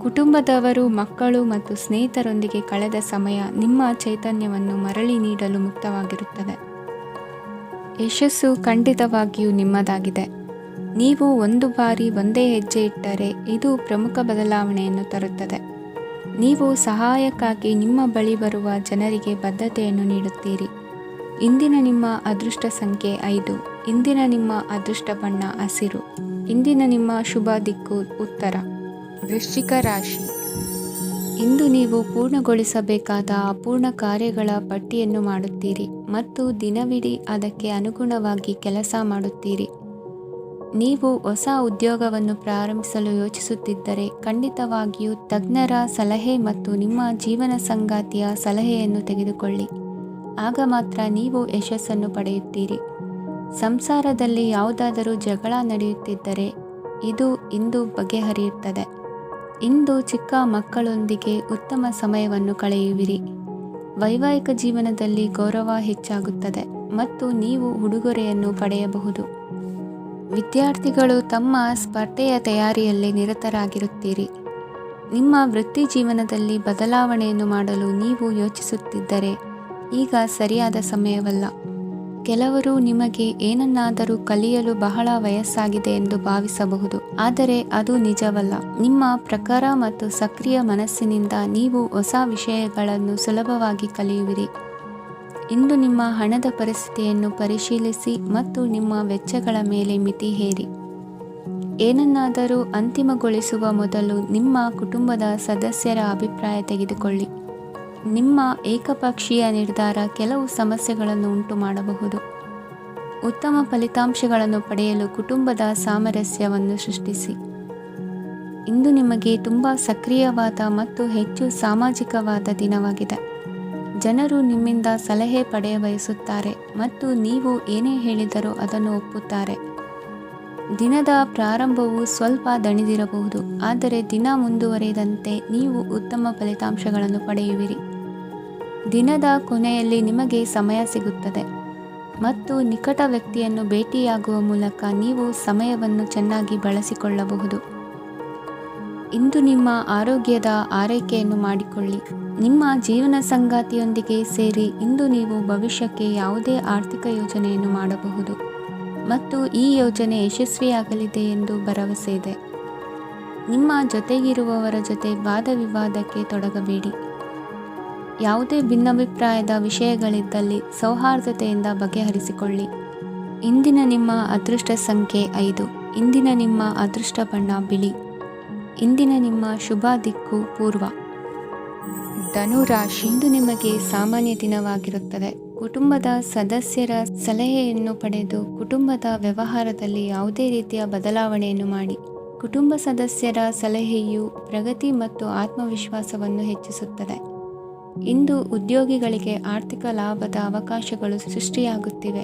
ಕುಟುಂಬದವರು, ಮಕ್ಕಳು ಮತ್ತು ಸ್ನೇಹಿತರೊಂದಿಗೆ ಕಳೆದ ಸಮಯ ನಿಮ್ಮ ಚೈತನ್ಯವನ್ನು ಮರಳಿ ನೀಡಲು ಮುಕ್ತವಾಗಿರುತ್ತದೆ. ಯಶಸ್ಸು ಖಂಡಿತವಾಗಿಯೂ ನಿಮ್ಮದಾಗಿದೆ. ನೀವು ಒಂದು ಬಾರಿ ಒಂದೇ ಹೆಜ್ಜೆ ಇಟ್ಟರೆ ಇದು ಪ್ರಮುಖ ಬದಲಾವಣೆಯನ್ನು ತರುತ್ತದೆ. ನೀವು ಸಹಾಯಕ್ಕಾಗಿ ನಿಮ್ಮ ಬಳಿ ಬರುವ ಜನರಿಗೆ ಬದ್ಧತೆಯನ್ನು ನೀಡುತ್ತೀರಿ. ಇಂದಿನ ನಿಮ್ಮ ಅದೃಷ್ಟ ಸಂಖ್ಯೆ 5. ಇಂದಿನ ನಿಮ್ಮ ಅದೃಷ್ಟ ಬಣ್ಣ ಹಸಿರು. ಇಂದಿನ ನಿಮ್ಮ ಶುಭ ದಿಕ್ಕು ಉತ್ತರ. ವೃಶ್ಚಿಕ ರಾಶಿ. ಇಂದು ನೀವು ಪೂರ್ಣಗೊಳಿಸಬೇಕಾದ ಅಪೂರ್ಣ ಕಾರ್ಯಗಳ ಪಟ್ಟಿಯನ್ನು ಮಾಡುತ್ತೀರಿ ಮತ್ತು ದಿನವಿಡೀ ಅದಕ್ಕೆ ಅನುಗುಣವಾಗಿ ಕೆಲಸ ಮಾಡುತ್ತೀರಿ. ನೀವು ಹೊಸ ಉದ್ಯೋಗವನ್ನು ಪ್ರಾರಂಭಿಸಲು ಯೋಚಿಸುತ್ತಿದ್ದರೆ ಖಂಡಿತವಾಗಿಯೂ ತಜ್ಞರ ಸಲಹೆ ಮತ್ತು ನಿಮ್ಮ ಜೀವನ ಸಂಗಾತಿಯ ಸಲಹೆಯನ್ನು ತೆಗೆದುಕೊಳ್ಳಿ. ಆಗ ಮಾತ್ರ ನೀವು ಯಶಸ್ಸನ್ನು ಪಡೆಯುತ್ತೀರಿ. ಸಂಸಾರದಲ್ಲಿ ಯಾವುದಾದರೂ ಜಗಳ ನಡೆಯುತ್ತಿದ್ದರೆ ಇದು ಇಂದು ಬಗೆಹರಿಯುತ್ತದೆ. ಇಂದು ಚಿಕ್ಕ ಮಕ್ಕಳೊಂದಿಗೆ ಉತ್ತಮ ಸಮಯವನ್ನು ಕಳೆಯುವಿರಿ. ವೈವಾಹಿಕ ಜೀವನದಲ್ಲಿ ಗೌರವ ಹೆಚ್ಚಾಗುತ್ತದೆ ಮತ್ತು ನೀವು ಉಡುಗೊರೆಯನ್ನು ಪಡೆಯಬಹುದು. ವಿದ್ಯಾರ್ಥಿಗಳು ತಮ್ಮ ಸ್ಪರ್ಧೆಯ ತಯಾರಿಯಲ್ಲಿ ನಿರತರಾಗಿರುತ್ತೀರಿ. ನಿಮ್ಮ ವೃತ್ತಿ ಜೀವನದಲ್ಲಿ ಬದಲಾವಣೆಯನ್ನು ಮಾಡಲು ನೀವು ಯೋಚಿಸುತ್ತಿದ್ದರೆ ಈಗ ಸರಿಯಾದ ಸಮಯವಲ್ಲ. ಕೆಲವರು ನಿಮಗೆ ಏನನ್ನಾದರೂ ಕಲಿಯಲು ಬಹಳ ವಯಸ್ಸಾಗಿದೆ ಎಂದು ಭಾವಿಸಬಹುದು, ಆದರೆ ಅದು ನಿಜವಲ್ಲ. ನಿಮ್ಮ ಪ್ರಖರ ಮತ್ತು ಸಕ್ರಿಯ ಮನಸ್ಸಿನಿಂದ ನೀವು ಹೊಸ ವಿಷಯಗಳನ್ನು ಸುಲಭವಾಗಿ ಕಲಿಯುವಿರಿ. ಇಂದು ನಿಮ್ಮ ಹಣದ ಪರಿಸ್ಥಿತಿಯನ್ನು ಪರಿಶೀಲಿಸಿ ಮತ್ತು ನಿಮ್ಮ ವೆಚ್ಚಗಳ ಮೇಲೆ ಮಿತಿ ಹೇರಿ. ಏನನ್ನಾದರೂ ಅಂತಿಮಗೊಳಿಸುವ ಮೊದಲು ನಿಮ್ಮ ಕುಟುಂಬದ ಸದಸ್ಯರ ಅಭಿಪ್ರಾಯ ತೆಗೆದುಕೊಳ್ಳಿ. ನಿಮ್ಮ ಏಕಪಕ್ಷೀಯ ನಿರ್ಧಾರ ಕೆಲವು ಸಮಸ್ಯೆಗಳನ್ನು ಉಂಟು ಮಾಡಬಹುದು. ಉತ್ತಮ ಫಲಿತಾಂಶಗಳನ್ನು ಪಡೆಯಲು ಕುಟುಂಬದ ಸಾಮರಸ್ಯವನ್ನು ಸೃಷ್ಟಿಸಿ. ಇಂದು ನಿಮಗೆ ತುಂಬ ಸಕ್ರಿಯವಾದ ಮತ್ತು ಹೆಚ್ಚು ಸಾಮಾಜಿಕವಾದ ದಿನವಾಗಿದೆ. ಜನರು ನಿಮ್ಮಿಂದ ಸಲಹೆ ಪಡೆಯ ಬಯಸುತ್ತಾರೆ ಮತ್ತು ನೀವು ಏನೇ ಹೇಳಿದರೂ ಅದನ್ನು ಒಪ್ಪುತ್ತಾರೆ. ದಿನದ ಪ್ರಾರಂಭವು ಸ್ವಲ್ಪ ದಣಿದಿರಬಹುದು, ಆದರೆ ದಿನ ಮುಂದುವರಿದಂತೆ ನೀವು ಉತ್ತಮ ಫಲಿತಾಂಶಗಳನ್ನು ಪಡೆಯುವಿರಿ. ದಿನದ ಕೊನೆಯಲ್ಲಿ ನಿಮಗೆ ಸಮಯ ಸಿಗುತ್ತದೆ ಮತ್ತು ನಿಕಟ ವ್ಯಕ್ತಿಯನ್ನು ಭೇಟಿಯಾಗುವ ಮೂಲಕ ನೀವು ಸಮಯವನ್ನು ಚೆನ್ನಾಗಿ ಬಳಸಿಕೊಳ್ಳಬಹುದು. ಇಂದು ನಿಮ್ಮ ಆರೋಗ್ಯದ ಆರೈಕೆಯನ್ನು ಮಾಡಿಕೊಳ್ಳಿ. ನಿಮ್ಮ ಜೀವನ ಸಂಗಾತಿಯೊಂದಿಗೆ ಸೇರಿ ಇಂದು ನೀವು ಭವಿಷ್ಯಕ್ಕೆ ಯಾವುದೇ ಆರ್ಥಿಕ ಯೋಜನೆಯನ್ನು ಮಾಡಬಹುದು ಮತ್ತು ಈ ಯೋಜನೆ ಯಶಸ್ವಿಯಾಗಲಿದೆ ಎಂದು ಭರವಸೆ ಇದೆ. ನಿಮ್ಮ ಜೊತೆಗಿರುವವರ ಜೊತೆ ವಾದ ವಿವಾದಕ್ಕೆ ತೊಡಗಬೇಡಿ. ಯಾವುದೇ ಭಿನ್ನಾಭಿಪ್ರಾಯದ ವಿಷಯಗಳಿದ್ದಲ್ಲಿ ಸೌಹಾರ್ದತೆಯಿಂದ ಬಗೆಹರಿಸಿಕೊಳ್ಳಿ. ಇಂದಿನ ನಿಮ್ಮ ಅದೃಷ್ಟ ಸಂಖ್ಯೆ 5. ಇಂದಿನ ನಿಮ್ಮ ಅದೃಷ್ಟ ಬಣ್ಣ ಬಿಳಿ. ಇಂದಿನ ನಿಮ್ಮ ಶುಭ ದಿಕ್ಕು ಪೂರ್ವ. ಧನುರಾಶಿ. ಇಂದು ನಿಮಗೆ ಸಾಮಾನ್ಯ ದಿನವಾಗಿರುತ್ತದೆ. ಕುಟುಂಬದ ಸದಸ್ಯರ ಸಲಹೆಯನ್ನು ಪಡೆದು ಕುಟುಂಬದ ವ್ಯವಹಾರದಲ್ಲಿ ಯಾವುದೇ ರೀತಿಯ ಬದಲಾವಣೆಯನ್ನು ಮಾಡಿ. ಕುಟುಂಬ ಸದಸ್ಯರ ಸಲಹೆಯು ಪ್ರಗತಿ ಮತ್ತು ಆತ್ಮವಿಶ್ವಾಸವನ್ನು ಹೆಚ್ಚಿಸುತ್ತದೆ. ಇಂದು ಉದ್ಯೋಗಿಗಳಿಗೆ ಆರ್ಥಿಕ ಲಾಭದ ಅವಕಾಶಗಳು ಸೃಷ್ಟಿಯಾಗುತ್ತಿವೆ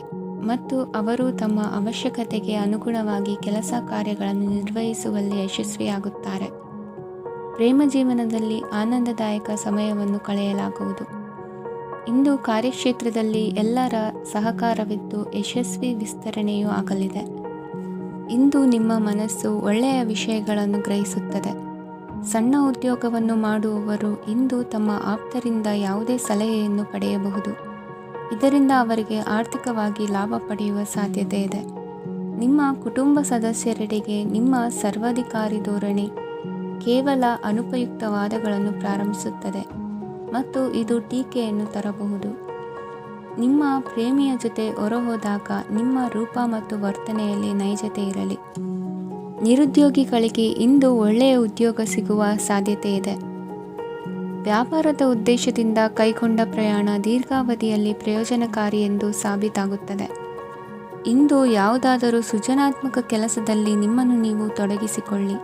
ಮತ್ತು ಅವರು ತಮ್ಮ ಅವಶ್ಯಕತೆಗೆ ಅನುಗುಣವಾಗಿ ಕೆಲಸ ಕಾರ್ಯಗಳನ್ನು ನಿರ್ವಹಿಸುವಲ್ಲಿ ಯಶಸ್ವಿಯಾಗುತ್ತಾರೆ. ಪ್ರೇಮ ಜೀವನದಲ್ಲಿ ಆನಂದದಾಯಕ ಸಮಯವನ್ನು ಕಳೆಯಲಾಗುವುದು. ಇಂದು ಕಾರ್ಯಕ್ಷೇತ್ರದಲ್ಲಿ ಎಲ್ಲರ ಸಹಕಾರವಿದ್ದು ಯಶಸ್ವಿ ವಿಸ್ತರಣೆಯೂ ಆಗಲಿದೆ. ಇಂದು ನಿಮ್ಮ ಮನಸ್ಸು ಒಳ್ಳೆಯ ವಿಷಯಗಳನ್ನು ಗ್ರಹಿಸುತ್ತದೆ. ಸಣ್ಣ ಉದ್ಯೋಗವನ್ನು ಮಾಡುವವರು ಇಂದು ತಮ್ಮ ಆಪ್ತರಿಂದ ಯಾವುದೇ ಸಲಹೆಯನ್ನು ಪಡೆಯಬಹುದು. ಇದರಿಂದ ಅವರಿಗೆ ಆರ್ಥಿಕವಾಗಿ ಲಾಭ ಪಡೆಯುವ ಸಾಧ್ಯತೆ ಇದೆ. ನಿಮ್ಮ ಕುಟುಂಬ ಸದಸ್ಯರೆಡೆಗೆ ನಿಮ್ಮ ಸರ್ವಾಧಿಕಾರಿ ಧೋರಣೆ ಕೇವಲ ಅನುಪಯುಕ್ತ ವಾದಗಳನ್ನು ಪ್ರಾರಂಭಿಸುತ್ತದೆ ಮತ್ತು ಇದು ಟೀಕೆಯನ್ನು ತರಬಹುದು. ನಿಮ್ಮ ಪ್ರೇಮಿಯ ಜೊತೆ ಹೊರಹೋದಾಗ ನಿಮ್ಮ ರೂಪ ಮತ್ತು ವರ್ತನೆಯಲ್ಲಿ ನೈಜತೆ ಇರಲಿ. ನಿರುದ್ಯೋಗಿಗಳಿಗೆ ಇಂದು ಒಳ್ಳೆಯ ಉದ್ಯೋಗ ಸಿಗುವ ಸಾಧ್ಯತೆ ಇದೆ. ವ್ಯಾಪಾರದ ಉದ್ದೇಶದಿಂದ ಕೈಗೊಂಡ ಪ್ರಯಾಣ ದೀರ್ಘಾವಧಿಯಲ್ಲಿ ಪ್ರಯೋಜನಕಾರಿ ಎಂದು ಸಾಬೀತಾಗುತ್ತದೆ. ಇಂದು ಯಾವುದಾದರೂ ಸೃಜನಾತ್ಮಕ ಕೆಲಸದಲ್ಲಿ ನಿಮ್ಮನ್ನು ನೀವು ತೊಡಗಿಸಿಕೊಳ್ಳಿ.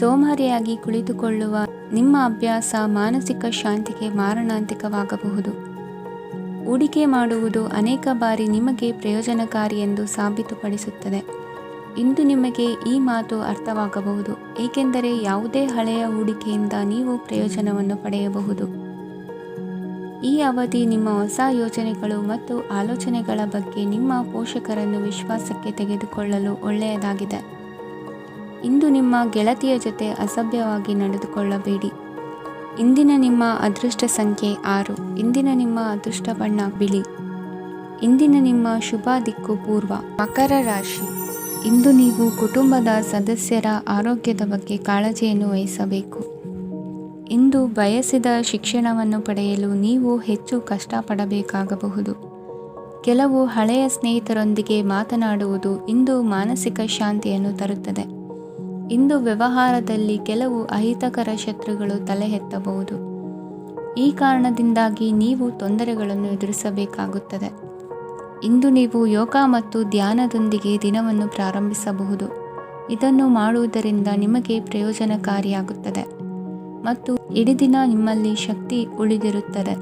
ಸೋಮಾರಿಯಾಗಿ ಕುಳಿತುಕೊಳ್ಳುವ ನಿಮ್ಮ ಅಭ್ಯಾಸ ಮಾನಸಿಕ ಶಾಂತಿಗೆ ಮಾರಣಾಂತಿಕವಾಗಬಹುದು. ಹೂಡಿಕೆ ಮಾಡುವುದು ಅನೇಕ ಬಾರಿ ನಿಮಗೆ ಪ್ರಯೋಜನಕಾರಿ ಎಂದು ಸಾಬೀತುಪಡಿಸುತ್ತದೆ. ಇಂದು ನಿಮಗೆ ಈ ಮಾತು ಅರ್ಥವಾಗಬಹುದು, ಏಕೆಂದರೆ ಯಾವುದೇ ಹಳೆಯ ಹೂಡಿಕೆಯಿಂದ ನೀವು ಪ್ರಯೋಜನವನ್ನು ಪಡೆಯಬಹುದು. ಈ ಅವಧಿ ನಿಮ್ಮ ಹೊಸ ಯೋಜನೆಗಳು ಮತ್ತು ಆಲೋಚನೆಗಳ ಬಗ್ಗೆ ನಿಮ್ಮ ಪೋಷಕರನ್ನು ವಿಶ್ವಾಸಕ್ಕೆ ತೆಗೆದುಕೊಳ್ಳಲು ಒಳ್ಳೆಯದಾಗಿದೆ. ಇಂದು ನಿಮ್ಮ ಗೆಳತಿಯ ಜೊತೆ ಅಸಭ್ಯವಾಗಿ ನಡೆದುಕೊಳ್ಳಬೇಡಿ. ಇಂದಿನ ನಿಮ್ಮ ಅದೃಷ್ಟ ಸಂಖ್ಯೆ 6. ಇಂದಿನ ನಿಮ್ಮ ಅದೃಷ್ಟ ಬಣ್ಣ ಬಿಳಿ. ಇಂದಿನ ನಿಮ್ಮ ಶುಭ ದಿಕ್ಕು ಪೂರ್ವ. ಮಕರ ರಾಶಿ. ಇಂದು ನೀವು ಕುಟುಂಬದ ಸದಸ್ಯರ ಆರೋಗ್ಯದ ಬಗ್ಗೆ ಕಾಳಜಿಯನ್ನು ವಹಿಸಬೇಕು. ಇಂದು ಬಯಸಿದ ಶಿಕ್ಷಣವನ್ನು ಪಡೆಯಲು ನೀವು ಹೆಚ್ಚು ಕಷ್ಟಪಡಬೇಕಾಗಬಹುದು. ಕೆಲವು ಹಳೆಯ ಸ್ನೇಹಿತರೊಂದಿಗೆ ಮಾತನಾಡುವುದು ಇಂದು ಮಾನಸಿಕ ಶಾಂತಿಯನ್ನು ತರುತ್ತದೆ. ಇಂದು ವ್ಯವಹಾರದಲ್ಲಿ ಕೆಲವು ಅಹಿತಕರ ಶತ್ರುಗಳು ತಲೆ ಎತ್ತಬಹುದು. ಈ ಕಾರಣದಿಂದಾಗಿ ನೀವು ತೊಂದರೆಗಳನ್ನು ಎದುರಿಸಬೇಕಾಗುತ್ತದೆ. ಇಂದು ನೀವು ಯೋಗ ಮತ್ತು ಧ್ಯಾನದೊಂದಿಗೆ ದಿನವನ್ನು ಪ್ರಾರಂಭಿಸಬಹುದು. ಇದನ್ನು ಮಾಡುವುದರಿಂದ ನಿಮಗೆ ಪ್ರಯೋಜನಕಾರಿಯಾಗುತ್ತದೆ ಮತ್ತು ಇಡೀ ದಿನ ನಿಮ್ಮಲ್ಲಿ ಶಕ್ತಿ ಉಳಿದಿರುತ್ತದೆ.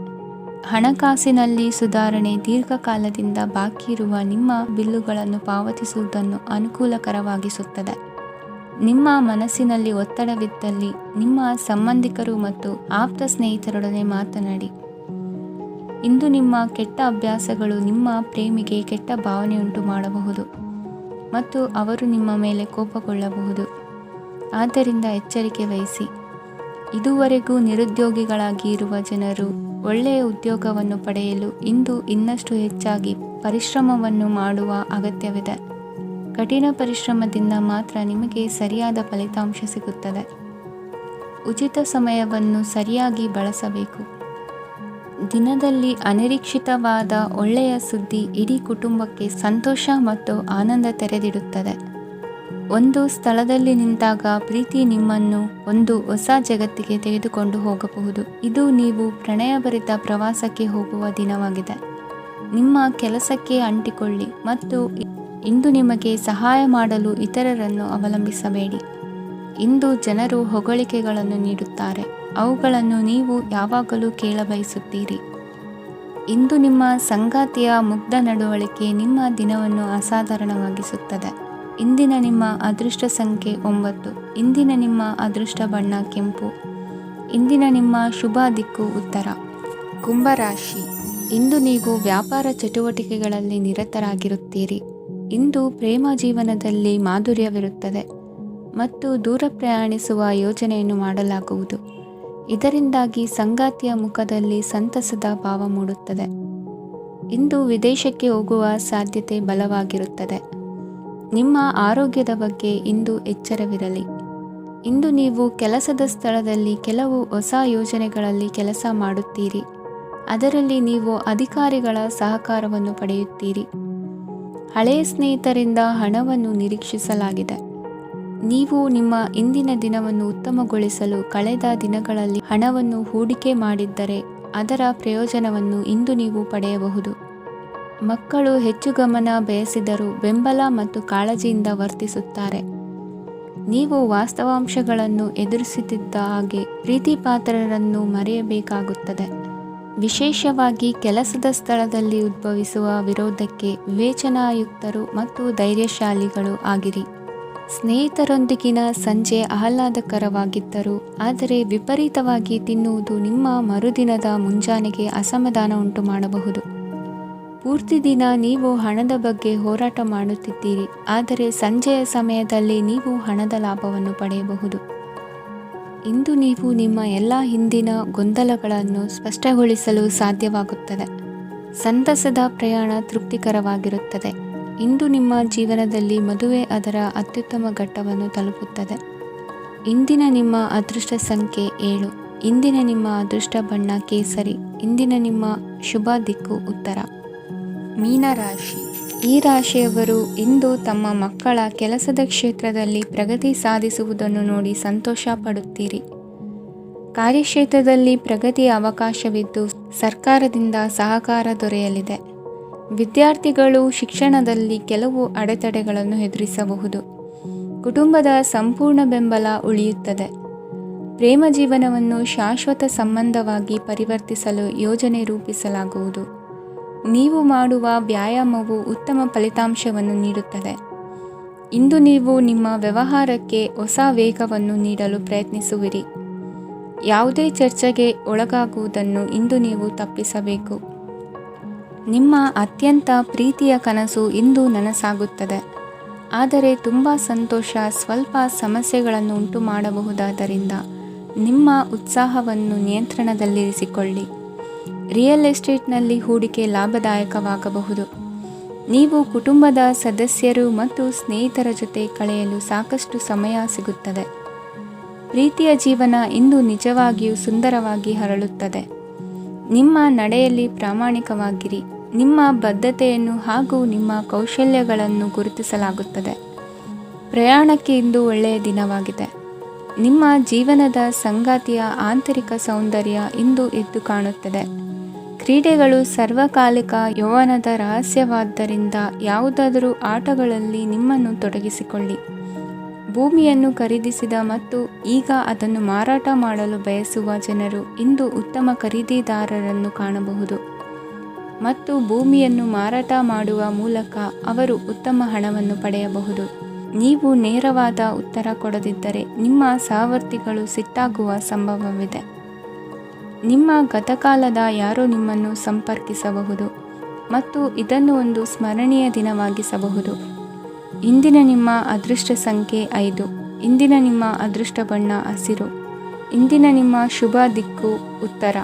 ಹಣಕಾಸಿನಲ್ಲಿ ಸುಧಾರಣೆ ದೀರ್ಘಕಾಲದಿಂದ ಬಾಕಿ ಇರುವ ನಿಮ್ಮ ಬಿಲ್ಲುಗಳನ್ನು ಪಾವತಿಸುವುದನ್ನು ಅನುಕೂಲಕರವಾಗಿಸುತ್ತದೆ. ನಿಮ್ಮ ಮನಸ್ಸಿನಲ್ಲಿ ಒತ್ತಡವಿದ್ದಲ್ಲಿ ನಿಮ್ಮ ಸಂಬಂಧಿಕರು ಮತ್ತು ಆಪ್ತ ಸ್ನೇಹಿತರೊಡನೆ ಮಾತನಾಡಿ. ಇಂದು ನಿಮ್ಮ ಕೆಟ್ಟ ಅಭ್ಯಾಸಗಳು ನಿಮ್ಮ ಪ್ರೇಮಿಗೆ ಕೆಟ್ಟ ಭಾವನೆಯುಂಟು ಮಾಡಬಹುದು ಮತ್ತು ಅವರು ನಿಮ್ಮ ಮೇಲೆ ಕೋಪಗೊಳ್ಳಬಹುದು. ಆದ್ದರಿಂದ ಎಚ್ಚರಿಕೆ ವಹಿಸಿ. ಇದುವರೆಗೂ ನಿರುದ್ಯೋಗಿಗಳಾಗಿ ಇರುವ ಜನರು ಒಳ್ಳೆಯ ಉದ್ಯೋಗವನ್ನು ಪಡೆಯಲು ಇಂದು ಇನ್ನಷ್ಟು ಹೆಚ್ಚಾಗಿ ಪರಿಶ್ರಮವನ್ನು ಮಾಡುವ ಅಗತ್ಯವಿದೆ. ಕಠಿಣ ಪರಿಶ್ರಮದಿಂದ ಮಾತ್ರ ನಿಮಗೆ ಸರಿಯಾದ ಫಲಿತಾಂಶ ಸಿಗುತ್ತದೆ. ಉಚಿತ ಸಮಯವನ್ನು ಸರಿಯಾಗಿ ಬಳಸಬೇಕು. ದಿನದಲ್ಲಿ ಅನಿರೀಕ್ಷಿತವಾದ ಒಳ್ಳೆಯ ಸುದ್ದಿ ಇಡೀ ಕುಟುಂಬಕ್ಕೆ ಸಂತೋಷ ಮತ್ತು ಆನಂದ ತೆರೆದಿಡುತ್ತದೆ. ಒಂದು ಸ್ಥಳದಲ್ಲಿ ನಿಂತಾಗ ಪ್ರೀತಿ ನಿಮ್ಮನ್ನು ಒಂದು ಹೊಸ ಜಗತ್ತಿಗೆ ತೆಗೆದುಕೊಂಡು ಹೋಗಬಹುದು. ಇದು ನೀವು ಪ್ರಣಯಭರಿತ ಪ್ರವಾಸಕ್ಕೆ ಹೋಗುವ ದಿನವಾಗಿದೆ. ನಿಮ್ಮ ಕೆಲಸಕ್ಕೆ ಅಂಟಿಕೊಳ್ಳಿ ಮತ್ತು ಇಂದು ನಿಮಗೆ ಸಹಾಯ ಮಾಡಲು ಇತರರನ್ನು ಅವಲಂಬಿಸಬೇಡಿ. ಇಂದು ಜನರು ಹೊಗಳಿಕೆಗಳನ್ನು ನೀಡುತ್ತಾರೆ, ಅವುಗಳನ್ನು ನೀವು ಯಾವಾಗಲೂ ಕೇಳಬಯಸುತ್ತೀರಿ. ಇಂದು ನಿಮ್ಮ ಸಂಗಾತಿಯ ಮುಗ್ಧ ನಡವಳಿಕೆ ನಿಮ್ಮ ದಿನವನ್ನು ಅಸಾಧಾರಣವಾಗಿಸುತ್ತದೆ. ಇಂದಿನ ನಿಮ್ಮ ಅದೃಷ್ಟ ಸಂಖ್ಯೆ 9. ಇಂದಿನ ನಿಮ್ಮ ಅದೃಷ್ಟ ಬಣ್ಣ ಕೆಂಪು. ಇಂದಿನ ನಿಮ್ಮ ಶುಭ ದಿಕ್ಕು ಉತ್ತರ. ಕುಂಭರಾಶಿ. ಇಂದು ನೀವು ವ್ಯಾಪಾರ ಚಟುವಟಿಕೆಗಳಲ್ಲಿ ನಿರತರಾಗಿರುತ್ತೀರಿ. ಇಂದು ಪ್ರೇಮ ಜೀವನದಲ್ಲಿ ಮಾಧುರ್ಯವಿರುತ್ತದೆ ಮತ್ತು ದೂರ ಪ್ರಯಾಣಿಸುವ ಯೋಜನೆಯನ್ನು ಮಾಡಲಾಗುವುದು. ಇದರಿಂದಾಗಿ ಸಂಗಾತಿಯ ಮುಖದಲ್ಲಿ ಸಂತಸದ ಭಾವ ಮೂಡುತ್ತದೆ. ಇಂದು ವಿದೇಶಕ್ಕೆ ಹೋಗುವ ಸಾಧ್ಯತೆ ಬಲವಾಗಿರುತ್ತದೆ. ನಿಮ್ಮ ಆರೋಗ್ಯದ ಬಗ್ಗೆ ಇಂದು ಎಚ್ಚರವಿರಲಿ. ಇಂದು ನೀವು ಕೆಲಸದ ಸ್ಥಳದಲ್ಲಿ ಕೆಲವು ಹೊಸ ಯೋಜನೆಗಳಲ್ಲಿ ಕೆಲಸ ಮಾಡುತ್ತೀರಿ. ಅದರಲ್ಲಿ ನೀವು ಅಧಿಕಾರಿಗಳ ಸಹಕಾರವನ್ನು ಪಡೆಯುತ್ತೀರಿ. ಹಳೆಯ ಸ್ನೇಹಿತರಿಂದ ಹಣವನ್ನು ನಿರೀಕ್ಷಿಸಲಾಗಿದೆ. ನೀವು ನಿಮ್ಮ ಇಂದಿನ ದಿನವನ್ನು ಉತ್ತಮಗೊಳಿಸಲು ಕಳೆದ ದಿನಗಳಲ್ಲಿ ಹಣವನ್ನು ಹೂಡಿಕೆ ಮಾಡಿದ್ದರೆ ಅದರ ಪ್ರಯೋಜನವನ್ನು ಇಂದು ನೀವು ಪಡೆಯಬಹುದು. ಮಕ್ಕಳು ಹೆಚ್ಚು ಗಮನ ಬಯಸಿದರೂ ಬೆಂಬಲ ಮತ್ತು ಕಾಳಜಿಯಿಂದ ವರ್ತಿಸುತ್ತಾರೆ. ನೀವು ವಾಸ್ತವಾಂಶಗಳನ್ನು ಎದುರಿಸುತ್ತಿದ್ದ ಹಾಗೆ ಪ್ರೀತಿಪಾತ್ರರನ್ನು ಮರೆಯಬೇಕಾಗುತ್ತದೆ. ವಿಶೇಷವಾಗಿ ಕೆಲಸದ ಸ್ಥಳದಲ್ಲಿ ಉದ್ಭವಿಸುವ ವಿರೋಧಕ್ಕೆ ವಿವೇಚನಾಯುಕ್ತರು ಮತ್ತು ಧೈರ್ಯಶಾಲಿಗಳು ಆಗಿರಿ. ಸ್ನೇಹಿತರೊಂದಿಗಿನ ಸಂಜೆ ಆಹ್ಲಾದಕರವಾಗಿದ್ದರೂ ಆದರೆ ವಿಪರೀತವಾಗಿ ತಿನ್ನುವುದು ನಿಮ್ಮ ಮರುದಿನದ ಮುಂಜಾನೆಗೆ ಅಸಮಾಧಾನ ಉಂಟು ಮಾಡಬಹುದು. ಪೂರ್ತಿ ದಿನ ನೀವು ಹಣದ ಬಗ್ಗೆ ಹೋರಾಟ ಮಾಡುತ್ತಿದ್ದೀರಿ, ಆದರೆ ಸಂಜೆಯ ಸಮಯದಲ್ಲಿ ನೀವು ಹಣದ ಲಾಭವನ್ನು ಪಡೆಯಬಹುದು. ಇಂದು ನೀವು ನಿಮ್ಮ ಎಲ್ಲ ಹಿಂದಿನ ಗೊಂದಲಗಳನ್ನು ಸ್ಪಷ್ಟಗೊಳಿಸಲು ಸಾಧ್ಯವಾಗುತ್ತದೆ. ಸಂತಸದ ಪ್ರಯಾಣ ತೃಪ್ತಿಕರವಾಗಿರುತ್ತದೆ. ಇಂದು ನಿಮ್ಮ ಜೀವನದಲ್ಲಿ ಮದುವೆ ಅದರ ಅತ್ಯುತ್ತಮ ಘಟ್ಟವನ್ನು ತಲುಪುತ್ತದೆ. ಇಂದಿನ ನಿಮ್ಮ ಅದೃಷ್ಟ ಸಂಖ್ಯೆ 7. ಇಂದಿನ ನಿಮ್ಮ ಅದೃಷ್ಟ ಬಣ್ಣ ಕೇಸರಿ. ಇಂದಿನ ನಿಮ್ಮ ಶುಭ ದಿಕ್ಕು ಉತ್ತರ. ಮೀನರಾಶಿ. ಈ ರಾಶಿಯವರು ಇಂದು ತಮ್ಮ ಮಕ್ಕಳ ಕೆಲಸದ ಕ್ಷೇತ್ರದಲ್ಲಿ ಪ್ರಗತಿ ಸಾಧಿಸುವುದನ್ನು ನೋಡಿ ಸಂತೋಷ ಪಡುತ್ತೀರಿ. ಕಾರ್ಯಕ್ಷೇತ್ರದಲ್ಲಿ ಪ್ರಗತಿಯ ಅವಕಾಶವಿದ್ದು ಸರ್ಕಾರದಿಂದ ಸಹಕಾರ ದೊರೆಯಲಿದೆ. ವಿದ್ಯಾರ್ಥಿಗಳು ಶಿಕ್ಷಣದಲ್ಲಿ ಕೆಲವು ಅಡೆತಡೆಗಳನ್ನು ಎದುರಿಸಬಹುದು. ಕುಟುಂಬದ ಸಂಪೂರ್ಣ ಬೆಂಬಲ ಉಳಿಯುತ್ತದೆ. ಪ್ರೇಮ ಜೀವನವನ್ನು ಶಾಶ್ವತ ಸಂಬಂಧವಾಗಿ ಪರಿವರ್ತಿಸಲು ಯೋಜನೆ ರೂಪಿಸಲಾಗುವುದು. ನೀವು ಮಾಡುವ ವ್ಯಾಯಾಮವು ಉತ್ತಮ ಫಲಿತಾಂಶವನ್ನು ನೀಡುತ್ತದೆ. ಇಂದು ನೀವು ನಿಮ್ಮ ವ್ಯವಹಾರಕ್ಕೆ ಹೊಸ ವೇಗವನ್ನು ನೀಡಲು ಪ್ರಯತ್ನಿಸುವಿರಿ. ಯಾವುದೇ ಚರ್ಚೆಗೆ ಒಳಗಾಗುವುದನ್ನು ಇಂದು ನೀವು ತಪ್ಪಿಸಬೇಕು. ನಿಮ್ಮ ಅತ್ಯಂತ ಪ್ರೀತಿಯ ಕನಸು ಇಂದು ನನಸಾಗುತ್ತದೆ. ಆದರೆ ತುಂಬ ಸಂತೋಷ ಸ್ವಲ್ಪ ಸಮಸ್ಯೆಗಳನ್ನು ಉಂಟು ಮಾಡಬಹುದಾದ್ದರಿಂದ ನಿಮ್ಮ ಉತ್ಸಾಹವನ್ನು ನಿಯಂತ್ರಣದಲ್ಲಿರಿಸಿಕೊಳ್ಳಿ. ರಿಯಲ್ ಎಸ್ಟೇಟ್ನಲ್ಲಿ ಹೂಡಿಕೆ ಲಾಭದಾಯಕವಾಗಬಹುದು. ನೀವು ಕುಟುಂಬದ ಸದಸ್ಯರು ಮತ್ತು ಸ್ನೇಹಿತರ ಜೊತೆ ಕಳೆಯಲು ಸಾಕಷ್ಟು ಸಮಯ ಸಿಗುತ್ತದೆ. ಪ್ರೀತಿಯ ಜೀವನ ಇಂದು ನಿಜವಾಗಿಯೂ ಸುಂದರವಾಗಿ ಹರಳುತ್ತದೆ. ನಿಮ್ಮ ನಡೆಯಲ್ಲಿ ಪ್ರಾಮಾಣಿಕವಾಗಿರಿ. ನಿಮ್ಮ ಬದ್ಧತೆಯನ್ನು ಹಾಗೂ ನಿಮ್ಮ ಕೌಶಲ್ಯಗಳನ್ನು ಗುರುತಿಸಲಾಗುತ್ತದೆ. ಪ್ರಯಾಣಕ್ಕೆ ಇಂದು ಒಳ್ಳೆಯ ದಿನವಾಗಿದೆ. ನಿಮ್ಮ ಜೀವನದ ಸಂಗಾತಿಯ ಆಂತರಿಕ ಸೌಂದರ್ಯ ಇಂದು ಎದ್ದು ಕಾಣುತ್ತದೆ. ಕ್ರೀಡೆಗಳು ಸರ್ವಕಾಲಿಕ ಯೌವನದ ರಹಸ್ಯವಾದ್ದರಿಂದ ಯಾವುದಾದರೂ ಆಟಗಳಲ್ಲಿ ನಿಮ್ಮನ್ನು ತೊಡಗಿಸಿಕೊಳ್ಳಿ. ಭೂಮಿಯನ್ನು ಖರೀದಿಸಿದ ಮತ್ತು ಈಗ ಅದನ್ನು ಮಾರಾಟ ಮಾಡಲು ಬಯಸುವ ಜನರು ಇಂದು ಉತ್ತಮ ಖರೀದಿದಾರರನ್ನು ಕಾಣಬಹುದು ಮತ್ತು ಭೂಮಿಯನ್ನು ಮಾರಾಟ ಮಾಡುವ ಮೂಲಕ ಅವರು ಉತ್ತಮ ಹಣವನ್ನು ಪಡೆಯಬಹುದು. ನೀವು ನೇರವಾದ ಉತ್ತರ ಕೊಡದಿದ್ದರೆ ನಿಮ್ಮ ಸಹವರ್ತಿಗಳು ಸಿಟ್ಟಾಗುವ ಸಂಭವವಿದೆ. ನಿಮ್ಮ ಗತಕಾಲದ ಯಾರೋ ನಿಮ್ಮನ್ನು ಸಂಪರ್ಕಿಸಬಹುದು ಮತ್ತು ಇದನ್ನು ಒಂದು ಸ್ಮರಣೀಯ ದಿನವಾಗಿಸಬಹುದು. ಇಂದಿನ ನಿಮ್ಮ ಅದೃಷ್ಟ ಸಂಖ್ಯೆ 5. ಇಂದಿನ ನಿಮ್ಮ ಅದೃಷ್ಟ ಬಣ್ಣ ಹಸಿರು. ಇಂದಿನ ನಿಮ್ಮ ಶುಭ ದಿಕ್ಕು ಉತ್ತರ.